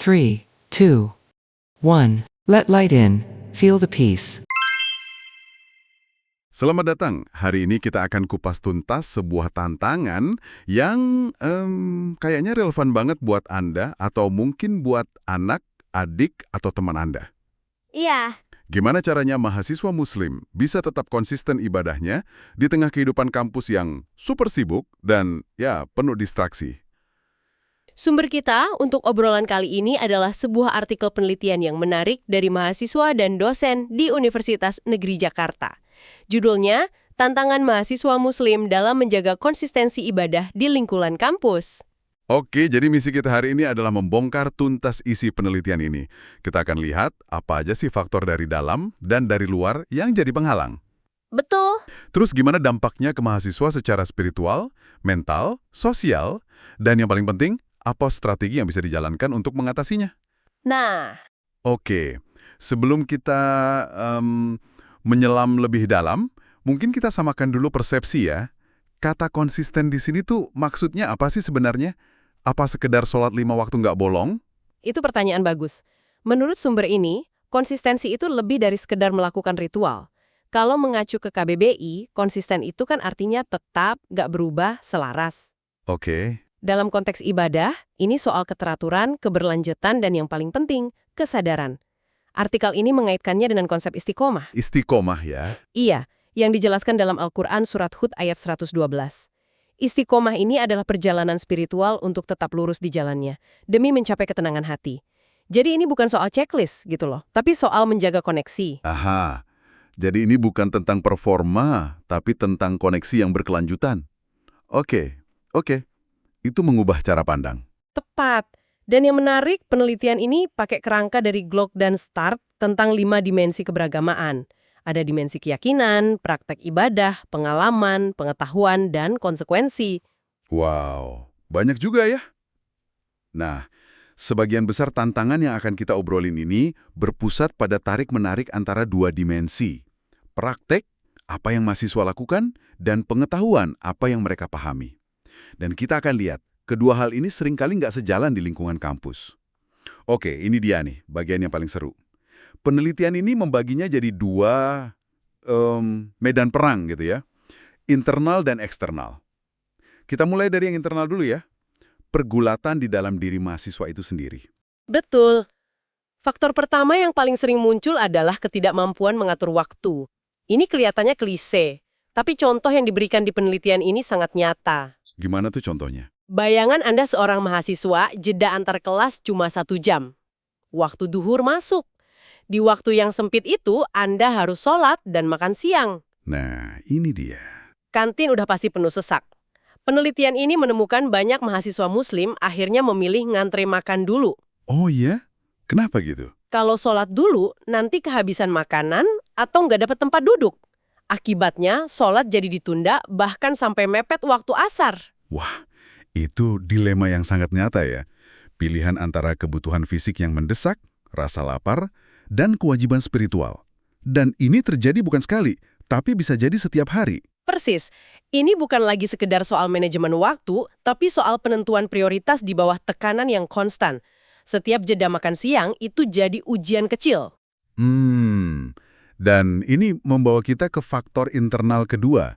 3, 2, 1. Let light in. Feel the peace. Selamat datang. Hari ini kita akan kupas tuntas sebuah tantangan yang kayaknya relevan banget buat Anda atau mungkin buat anak, adik, atau teman Anda. Iya, Gimana caranya mahasiswa muslim bisa tetap konsisten ibadahnya di tengah kehidupan kampus yang super sibuk dan ya penuh distraksi? sumber kita untuk obrolan kali ini adalah sebuah artikel penelitian yang menarik dari mahasiswa dan dosen di Universitas Negeri Jakarta. Judulnya, Tantangan Mahasiswa Muslim dalam Menjaga Konsistensi Ibadah di Lingkungan Kampus. Oke, jadi misi kita hari ini adalah membongkar tuntas isi penelitian ini. Kita akan lihat apa aja sih faktor dari dalam dan dari luar yang jadi penghalang. Betul. Terus gimana dampaknya ke mahasiswa secara spiritual, mental, sosial, dan yang paling penting, apa strategi yang bisa dijalankan untuk mengatasinya? Nah, Oke, sebelum kita menyelam lebih dalam, mungkin kita samakan dulu persepsi ya. Kata konsisten di sini tuh maksudnya apa sih sebenarnya? Apa sekedar sholat 5 waktu nggak bolong? itu pertanyaan bagus. Menurut sumber ini, konsistensi itu lebih dari sekedar melakukan ritual. Kalau mengacu ke KBBI, konsisten itu kan artinya tetap, nggak berubah, selaras. Oke, Dalam konteks ibadah, ini soal keteraturan, keberlanjutan, dan yang paling penting, kesadaran. Artikel ini mengaitkannya dengan konsep istiqomah. istiqomah ya. Iya, yang dijelaskan dalam Al-Quran Surat Hud ayat 112. Istiqomah ini adalah perjalanan spiritual untuk tetap lurus di jalannya, demi mencapai ketenangan hati. Jadi ini bukan soal checklist gitu loh, tapi soal menjaga koneksi. Aha, jadi ini bukan tentang performa, tapi tentang koneksi yang berkelanjutan. Oke. Itu mengubah cara pandang. Tepat. Dan yang menarik, penelitian ini pakai kerangka dari Glock dan Stark tentang 5 dimensi keberagamaan. Ada dimensi keyakinan, praktek ibadah, pengalaman, pengetahuan, dan konsekuensi. Wow, banyak juga ya. Nah, sebagian besar tantangan yang akan kita obrolin ini berpusat pada tarik-menarik antara dua dimensi. Praktek, apa yang mahasiswa lakukan, dan pengetahuan, apa yang mereka pahami. Dan kita akan lihat, kedua hal ini seringkali nggak sejalan di lingkungan kampus. Oke, ini dia nih, bagian yang paling seru. Penelitian ini membaginya jadi dua medan perang gitu ya. Internal dan eksternal. Kita mulai dari yang internal dulu ya. Pergulatan di dalam diri mahasiswa itu sendiri. Betul. Faktor pertama yang paling sering muncul adalah ketidakmampuan mengatur waktu. Ini kelihatannya klise, tapi contoh yang diberikan di penelitian ini sangat nyata. Gimana tuh contohnya? Bayangan Anda seorang mahasiswa, jeda antar kelas cuma 1 jam. Waktu duhur masuk. Di waktu yang sempit itu, Anda harus sholat dan makan siang. Nah, ini dia. Kantin udah pasti penuh sesak. Penelitian ini menemukan banyak mahasiswa muslim akhirnya memilih ngantre makan dulu. Oh iya? Kenapa gitu? Kalau sholat dulu, nanti kehabisan makanan atau nggak dapat tempat duduk. Akibatnya, sholat jadi ditunda bahkan sampai mepet waktu asar. Wah, itu dilema yang sangat nyata ya. Pilihan antara kebutuhan fisik yang mendesak, rasa lapar, dan kewajiban spiritual. Dan ini terjadi bukan sekali, tapi bisa jadi setiap hari. Persis, ini bukan lagi sekedar soal manajemen waktu, tapi soal penentuan prioritas di bawah tekanan yang konstan. Setiap jeda makan siang itu jadi ujian kecil. Dan ini membawa kita ke faktor internal kedua,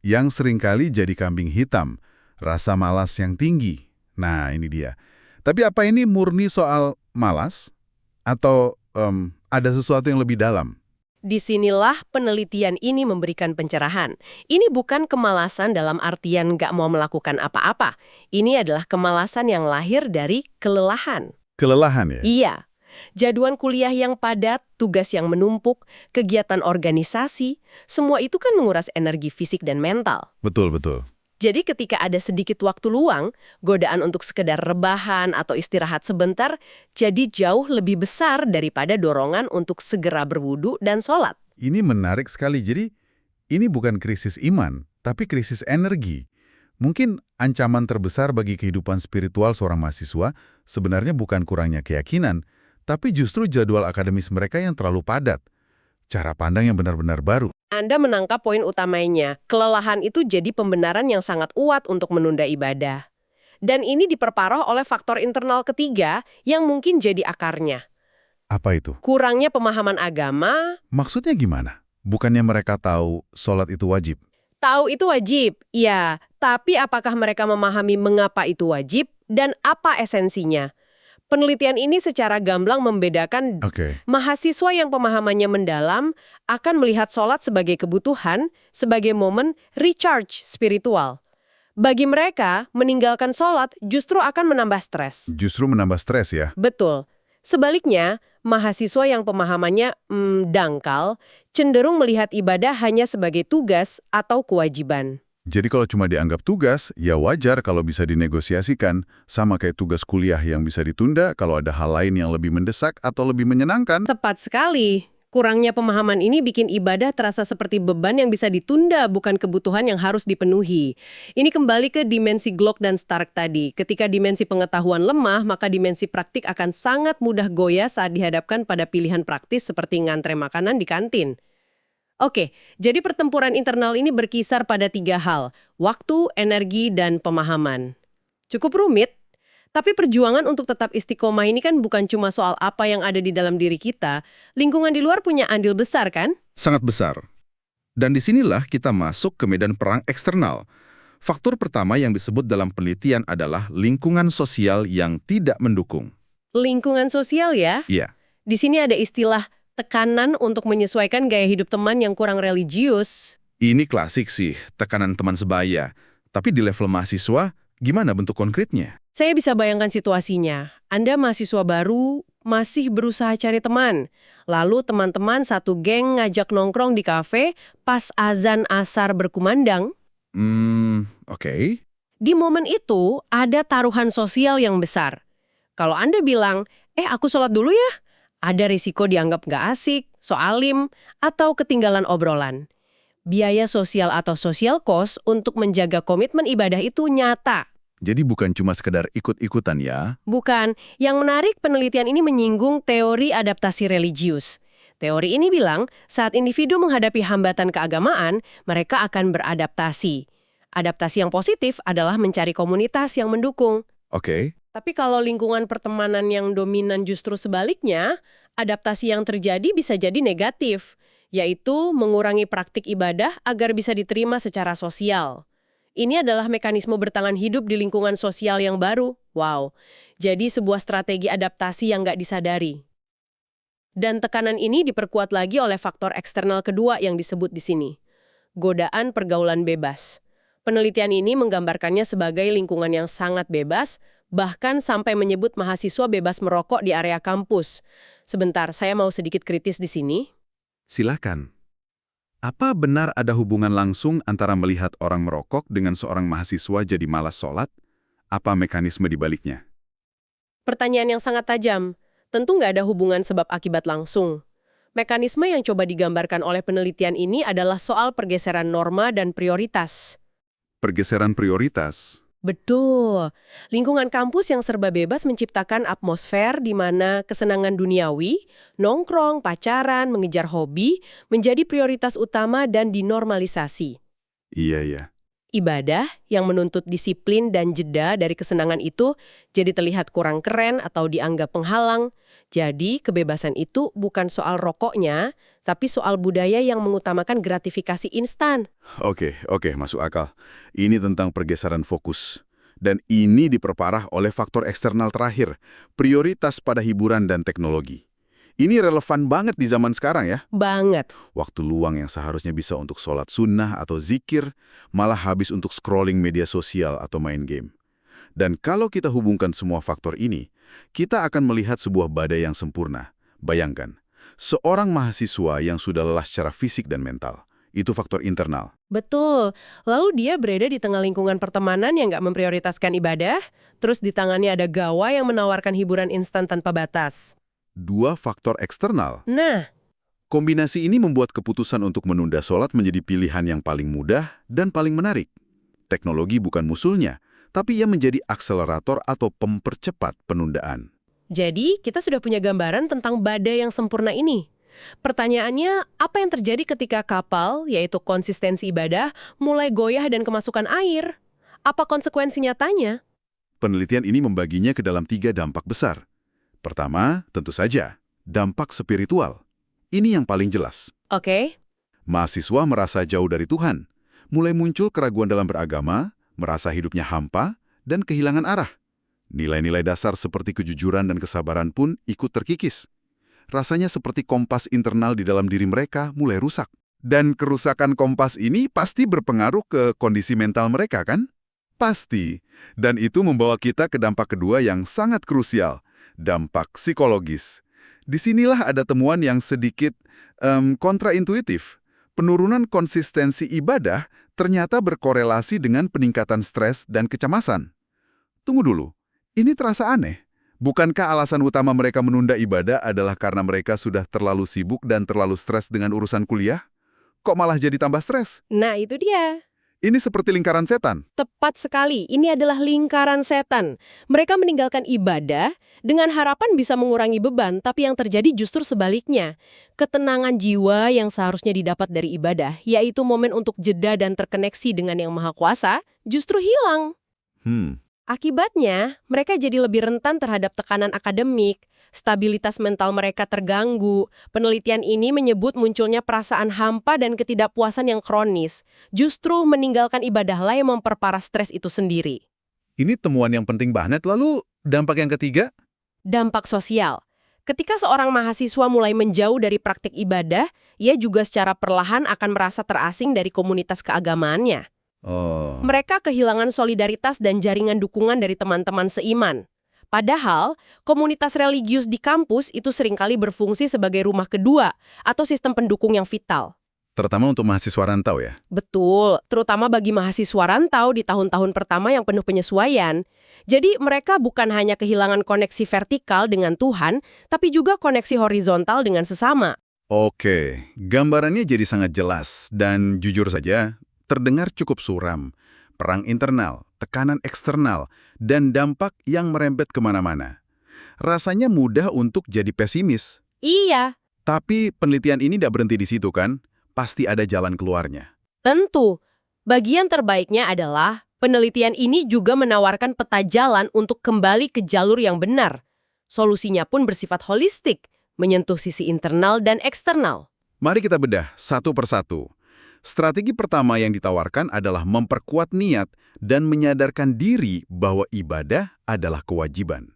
yang seringkali jadi kambing hitam, rasa malas yang tinggi. Nah, ini dia. Tapi apa ini murni soal malas? Atau ada sesuatu yang lebih dalam? Disinilah penelitian ini memberikan pencerahan. Ini bukan kemalasan dalam artian nggak mau melakukan apa-apa. Ini adalah kemalasan yang lahir dari kelelahan. Kelelahan ya? Iya. Jadwal kuliah yang padat, tugas yang menumpuk, kegiatan organisasi, semua itu kan menguras energi fisik dan mental. Betul. Jadi ketika ada sedikit waktu luang, godaan untuk sekedar rebahan atau istirahat sebentar jadi jauh lebih besar daripada dorongan untuk segera berwudu dan sholat. Ini menarik sekali. Jadi, ini bukan krisis iman, tapi krisis energi. Mungkin ancaman terbesar bagi kehidupan spiritual seorang mahasiswa sebenarnya bukan kurangnya keyakinan, tapi justru jadwal akademis mereka yang terlalu padat. Cara pandang yang benar-benar baru. Anda menangkap poin utamanya. Kelelahan itu jadi pembenaran yang sangat kuat untuk menunda ibadah. Dan ini diperparah oleh faktor internal ketiga yang mungkin jadi akarnya. Apa itu? Kurangnya pemahaman agama. Maksudnya gimana? Bukannya mereka tahu sholat itu wajib? Tahu itu wajib, ya. Tapi apakah mereka memahami mengapa itu wajib dan apa esensinya? Penelitian ini secara gamblang membedakan Oke. mahasiswa yang pemahamannya mendalam akan melihat sholat sebagai kebutuhan, sebagai momen recharge spiritual. Bagi mereka, meninggalkan sholat justru akan menambah stres. Justru menambah stres ya? Betul. Sebaliknya, mahasiswa yang pemahamannya dangkal cenderung melihat ibadah hanya sebagai tugas atau kewajiban. Jadi kalau cuma dianggap tugas, ya wajar kalau bisa dinegosiasikan, sama kayak tugas kuliah yang bisa ditunda kalau ada hal lain yang lebih mendesak atau lebih menyenangkan. Tepat sekali. Kurangnya pemahaman ini bikin ibadah terasa seperti beban yang bisa ditunda, bukan kebutuhan yang harus dipenuhi. Ini kembali ke dimensi Glock dan Stark tadi. Ketika dimensi pengetahuan lemah, maka dimensi praktik akan sangat mudah goyah saat dihadapkan pada pilihan praktis seperti ngantre makanan di kantin. Oke, jadi pertempuran internal ini berkisar pada 3 hal: waktu, energi, dan pemahaman. Cukup rumit. Tapi perjuangan untuk tetap istiqomah ini kan bukan cuma soal apa yang ada di dalam diri kita, lingkungan di luar punya andil besar kan? Sangat besar. Dan disinilah kita masuk ke medan perang eksternal. Faktor pertama yang disebut dalam penelitian adalah lingkungan sosial yang tidak mendukung. Lingkungan sosial ya? Iya, Di sini ada istilah tekanan untuk menyesuaikan gaya hidup teman yang kurang religius. ini klasik sih, tekanan teman sebaya. Tapi di level mahasiswa, gimana bentuk konkretnya? Saya bisa bayangkan situasinya. Anda mahasiswa baru, masih berusaha cari teman. Lalu teman-teman satu geng ngajak nongkrong di kafe pas azan asar berkumandang. Oke. Di momen itu, ada taruhan sosial yang besar. Kalau Anda bilang, aku sholat dulu ya, ada risiko dianggap nggak asik, soalim, atau ketinggalan obrolan. Biaya sosial atau social cost untuk menjaga komitmen ibadah itu nyata. Jadi bukan cuma sekedar ikut-ikutan ya. Bukan. Yang menarik, penelitian ini menyinggung teori adaptasi religius. Teori ini bilang, saat individu menghadapi hambatan keagamaan, mereka akan beradaptasi. Adaptasi yang positif adalah mencari komunitas yang mendukung. Oke. Tapi kalau lingkungan pertemanan yang dominan justru sebaliknya, adaptasi yang terjadi bisa jadi negatif, yaitu mengurangi praktik ibadah agar bisa diterima secara sosial. Ini adalah mekanisme bertahan hidup di lingkungan sosial yang baru. Wow, jadi sebuah strategi adaptasi yang nggak disadari. Dan tekanan ini diperkuat lagi oleh faktor eksternal kedua yang disebut di sini. Godaan pergaulan bebas. Penelitian ini menggambarkannya sebagai lingkungan yang sangat bebas, bahkan sampai menyebut mahasiswa bebas merokok di area kampus. Sebentar, saya mau sedikit kritis di sini. Silakan. Apa benar ada hubungan langsung antara melihat orang merokok dengan seorang mahasiswa jadi malas sholat? Apa mekanisme di baliknya? Pertanyaan yang sangat tajam. Tentu nggak ada hubungan sebab akibat langsung. Mekanisme yang coba digambarkan oleh penelitian ini adalah soal pergeseran norma dan prioritas. Pergeseran prioritas. Betul. Lingkungan kampus yang serba bebas menciptakan atmosfer di mana kesenangan duniawi, nongkrong, pacaran, mengejar hobi, menjadi prioritas utama dan dinormalisasi. Iya. Ibadah yang menuntut disiplin dan jeda dari kesenangan itu jadi terlihat kurang keren atau dianggap penghalang. Jadi kebebasan itu bukan soal rokoknya, tapi soal budaya yang mengutamakan gratifikasi instan. Oke, masuk akal. Ini tentang pergeseran fokus. Dan ini diperparah oleh faktor eksternal terakhir, prioritas pada hiburan dan teknologi. Ini relevan banget di zaman sekarang ya. Banget. Waktu luang yang seharusnya bisa untuk sholat sunnah atau zikir, malah habis untuk scrolling media sosial atau main game. Dan kalau kita hubungkan semua faktor ini, kita akan melihat sebuah badai yang sempurna. Bayangkan, seorang mahasiswa yang sudah lelah secara fisik dan mental. Itu faktor internal. Betul. Lalu dia berada di tengah lingkungan pertemanan yang nggak memprioritaskan ibadah, terus di tangannya ada gawai yang menawarkan hiburan instan tanpa batas. 2 faktor eksternal. Nah, Kombinasi ini membuat keputusan untuk menunda sholat menjadi pilihan yang paling mudah dan paling menarik. Teknologi bukan musuhnya, tapi ia menjadi akselerator atau pempercepat penundaan. jadi kita sudah punya gambaran tentang badai yang sempurna ini. Pertanyaannya, apa yang terjadi ketika kapal, yaitu konsistensi ibadah, mulai goyah dan kemasukan air? Apa konsekuensi nyatanya? penelitian ini membaginya ke dalam 3 dampak besar. Pertama, tentu saja, dampak spiritual. Ini yang paling jelas. Oke. Mahasiswa merasa jauh dari Tuhan, mulai muncul keraguan dalam beragama, merasa hidupnya hampa, dan kehilangan arah. Nilai-nilai dasar seperti kejujuran dan kesabaran pun ikut terkikis. Rasanya seperti kompas internal di dalam diri mereka mulai rusak. Dan kerusakan kompas ini pasti berpengaruh ke kondisi mental mereka, kan? Pasti. Dan itu membawa kita ke dampak kedua yang sangat krusial, dampak psikologis. Disinilah ada temuan yang sedikit kontraintuitif. Penurunan konsistensi ibadah ternyata berkorelasi dengan peningkatan stres dan kecemasan. Tunggu dulu, ini terasa aneh. Bukankah alasan utama mereka menunda ibadah adalah karena mereka sudah terlalu sibuk dan terlalu stres dengan urusan kuliah? Kok malah jadi tambah stres? Nah, itu dia. Ini seperti lingkaran setan. Tepat sekali, ini adalah lingkaran setan. Mereka meninggalkan ibadah dengan harapan bisa mengurangi beban, tapi yang terjadi justru sebaliknya. Ketenangan jiwa yang seharusnya didapat dari ibadah, yaitu momen untuk jeda dan terkoneksi dengan Yang Maha Kuasa, justru hilang. Akibatnya, mereka jadi lebih rentan terhadap tekanan akademik, stabilitas mental mereka terganggu. Penelitian ini menyebut munculnya perasaan hampa dan ketidakpuasan yang kronis. Justru meninggalkan ibadahlah yang memperparah stres itu sendiri. Ini temuan yang penting banget. Lalu, dampak yang ketiga? Dampak sosial. Ketika seorang mahasiswa mulai menjauh dari praktik ibadah, ia juga secara perlahan akan merasa terasing dari komunitas keagamaannya. Mereka kehilangan solidaritas dan jaringan dukungan dari teman-teman seiman. Padahal, komunitas religius di kampus itu seringkali berfungsi sebagai rumah kedua atau sistem pendukung yang vital. Terutama untuk mahasiswa rantau ya? Betul, terutama bagi mahasiswa rantau di tahun-tahun pertama yang penuh penyesuaian. Jadi mereka bukan hanya kehilangan koneksi vertikal dengan Tuhan, tapi juga koneksi horizontal dengan sesama. Oke, gambarannya jadi sangat jelas dan jujur saja, terdengar cukup suram. Perang internal, tekanan eksternal, dan dampak yang merembet kemana-mana. Rasanya mudah untuk jadi pesimis. Iya, Tapi penelitian ini tidak berhenti di situ kan? Pasti ada jalan keluarnya. tentu. Bagian terbaiknya adalah penelitian ini juga menawarkan peta jalan untuk kembali ke jalur yang benar. Solusinya pun bersifat holistik, menyentuh sisi internal dan eksternal. Mari kita bedah satu persatu. Strategi pertama yang ditawarkan adalah memperkuat niat dan menyadarkan diri bahwa ibadah adalah kewajiban.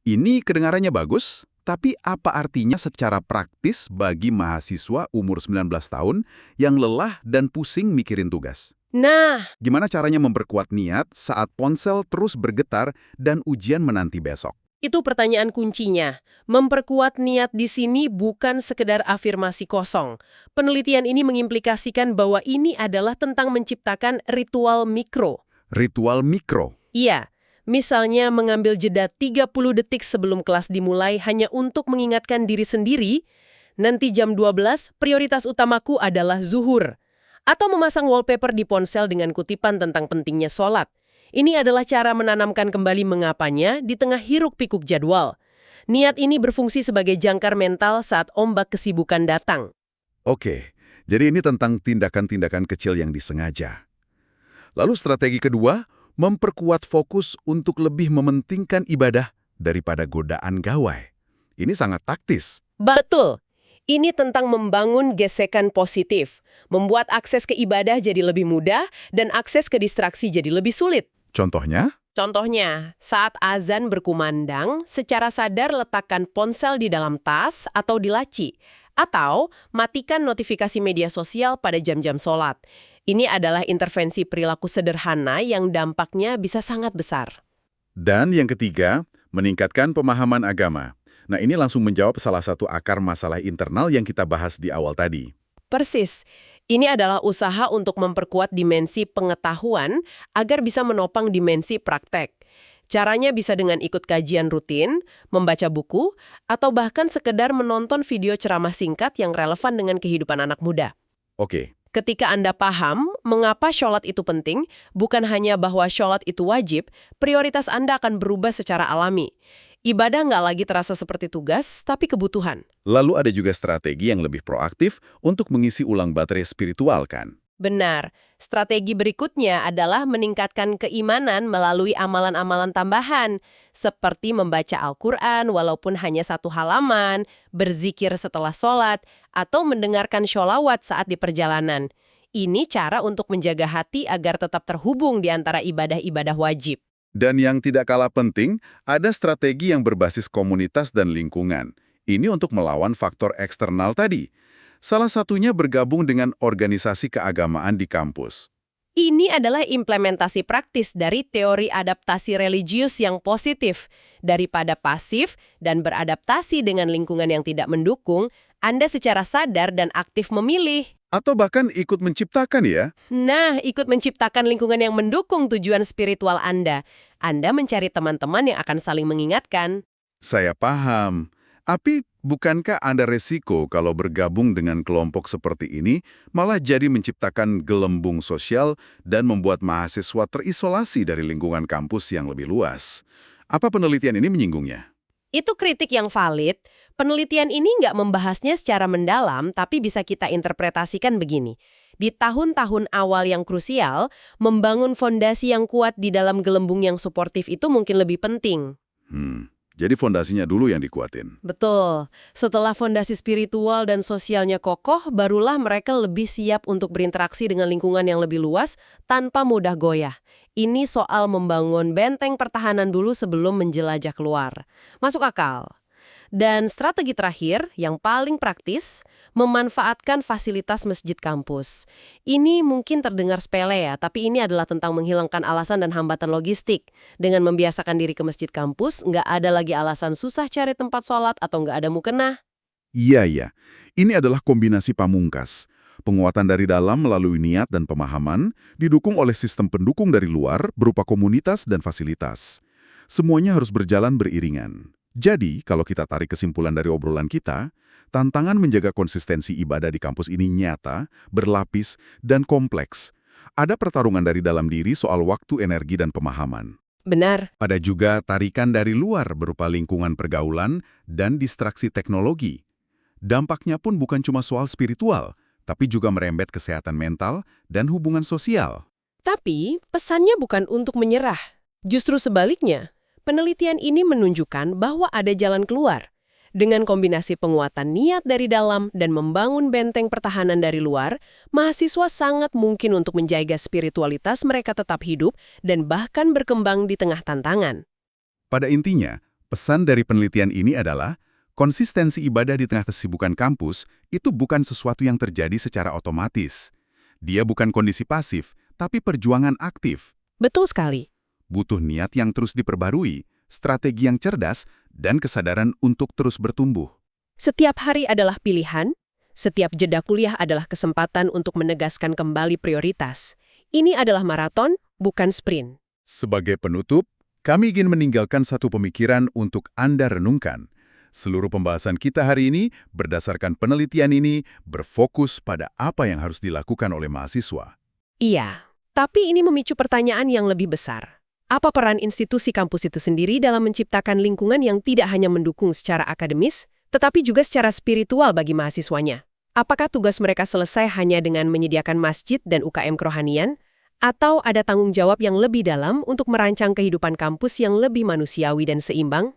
Ini kedengarannya bagus, tapi apa artinya secara praktis bagi mahasiswa umur 19 tahun yang lelah dan pusing mikirin tugas? Nah, Gimana caranya memperkuat niat saat ponsel terus bergetar dan ujian menanti besok? itu pertanyaan kuncinya. Memperkuat niat di sini bukan sekedar afirmasi kosong. Penelitian ini mengimplikasikan bahwa ini adalah tentang menciptakan ritual mikro. Ritual mikro. Iya, misalnya mengambil jeda 30 detik sebelum kelas dimulai hanya untuk mengingatkan diri sendiri, nanti jam 12 prioritas utamaku adalah zuhur. Atau memasang wallpaper di ponsel dengan kutipan tentang pentingnya sholat. Ini adalah cara menanamkan kembali mengapanya di tengah hiruk-pikuk jadwal. Niat ini berfungsi sebagai jangkar mental saat ombak kesibukan datang. Oke, jadi ini tentang tindakan-tindakan kecil yang disengaja. Lalu strategi kedua, memperkuat fokus untuk lebih mementingkan ibadah daripada godaan gawai. Ini sangat taktis. Betul. Ini tentang membangun gesekan positif, membuat akses ke ibadah jadi lebih mudah dan akses ke distraksi jadi lebih sulit. Contohnya? Contohnya, saat azan berkumandang, secara sadar letakkan ponsel di dalam tas atau di laci, atau matikan notifikasi media sosial pada jam-jam sholat. Ini adalah intervensi perilaku sederhana yang dampaknya bisa sangat besar. Dan yang ketiga, meningkatkan pemahaman agama. Nah, ini langsung menjawab salah satu akar masalah internal yang kita bahas di awal tadi. Persis. Ini adalah usaha untuk memperkuat dimensi pengetahuan agar bisa menopang dimensi praktek. Caranya bisa dengan ikut kajian rutin, membaca buku, atau bahkan sekedar menonton video ceramah singkat yang relevan dengan kehidupan anak muda. Oke, Ketika Anda paham mengapa sholat itu penting, bukan hanya bahwa sholat itu wajib, prioritas Anda akan berubah secara alami. Ibadah nggak lagi terasa seperti tugas, tapi kebutuhan. lalu ada juga strategi yang lebih proaktif untuk mengisi ulang baterai spiritual kan? Benar. Strategi berikutnya adalah meningkatkan keimanan melalui amalan-amalan tambahan, seperti membaca Al-Quran walaupun hanya 1 halaman, berzikir setelah sholat, atau mendengarkan sholawat saat di perjalanan. Ini cara untuk menjaga hati agar tetap terhubung di antara ibadah-ibadah wajib. Dan yang tidak kalah penting, ada strategi yang berbasis komunitas dan lingkungan. Ini untuk melawan faktor eksternal tadi. Salah satunya bergabung dengan organisasi keagamaan di kampus. Ini adalah implementasi praktis dari teori adaptasi religius yang positif. Daripada pasif dan beradaptasi dengan lingkungan yang tidak mendukung, Anda secara sadar dan aktif memilih. Atau bahkan ikut menciptakan ya. Nah, ikut menciptakan lingkungan yang mendukung tujuan spiritual Anda. Anda mencari teman-teman yang akan saling mengingatkan. Saya paham. Tapi bukankah ada resiko kalau bergabung dengan kelompok seperti ini malah jadi menciptakan gelembung sosial dan membuat mahasiswa terisolasi dari lingkungan kampus yang lebih luas? Apa penelitian ini menyinggungnya? Itu kritik yang valid. Penelitian ini nggak membahasnya secara mendalam, tapi bisa kita interpretasikan begini. Di tahun-tahun awal yang krusial, membangun fondasi yang kuat di dalam gelembung yang suportif itu mungkin lebih penting. Jadi fondasinya dulu yang dikuatin. Betul. Setelah fondasi spiritual dan sosialnya kokoh, barulah mereka lebih siap untuk berinteraksi dengan lingkungan yang lebih luas tanpa mudah goyah. Ini soal membangun benteng pertahanan dulu sebelum menjelajah keluar. Masuk akal. Dan strategi terakhir, yang paling praktis, memanfaatkan fasilitas masjid kampus. Ini mungkin terdengar sepele ya, tapi ini adalah tentang menghilangkan alasan dan hambatan logistik. Dengan membiasakan diri ke masjid kampus, nggak ada lagi alasan susah cari tempat sholat atau nggak ada mukena. Iya. Ini adalah kombinasi pamungkas. Penguatan dari dalam melalui niat dan pemahaman, didukung oleh sistem pendukung dari luar berupa komunitas dan fasilitas. Semuanya harus berjalan beriringan. Jadi, kalau kita tarik kesimpulan dari obrolan kita, tantangan menjaga konsistensi ibadah di kampus ini nyata, berlapis, dan kompleks. Ada pertarungan dari dalam diri soal waktu, energi, dan pemahaman. Benar. Ada juga tarikan dari luar berupa lingkungan pergaulan dan distraksi teknologi. Dampaknya pun bukan cuma soal spiritual, tapi juga merembet kesehatan mental dan hubungan sosial. Tapi, pesannya bukan untuk menyerah. Justru sebaliknya, penelitian ini menunjukkan bahwa ada jalan keluar. Dengan kombinasi penguatan niat dari dalam dan membangun benteng pertahanan dari luar, mahasiswa sangat mungkin untuk menjaga spiritualitas mereka tetap hidup dan bahkan berkembang di tengah tantangan. Pada intinya, pesan dari penelitian ini adalah konsistensi ibadah di tengah kesibukan kampus itu bukan sesuatu yang terjadi secara otomatis. Dia bukan kondisi pasif, tapi perjuangan aktif. Betul sekali. Butuh niat yang terus diperbarui, strategi yang cerdas, dan kesadaran untuk terus bertumbuh. Setiap hari adalah pilihan, setiap jeda kuliah adalah kesempatan untuk menegaskan kembali prioritas. Ini adalah maraton, bukan sprint. Sebagai penutup, kami ingin meninggalkan satu pemikiran untuk Anda renungkan. Seluruh pembahasan kita hari ini, berdasarkan penelitian ini, berfokus pada apa yang harus dilakukan oleh mahasiswa. Iya, tapi ini memicu pertanyaan yang lebih besar. Apa peran institusi kampus itu sendiri dalam menciptakan lingkungan yang tidak hanya mendukung secara akademis, tetapi juga secara spiritual bagi mahasiswanya? Apakah tugas mereka selesai hanya dengan menyediakan masjid dan UKM kerohanian? Atau ada tanggung jawab yang lebih dalam untuk merancang kehidupan kampus yang lebih manusiawi dan seimbang?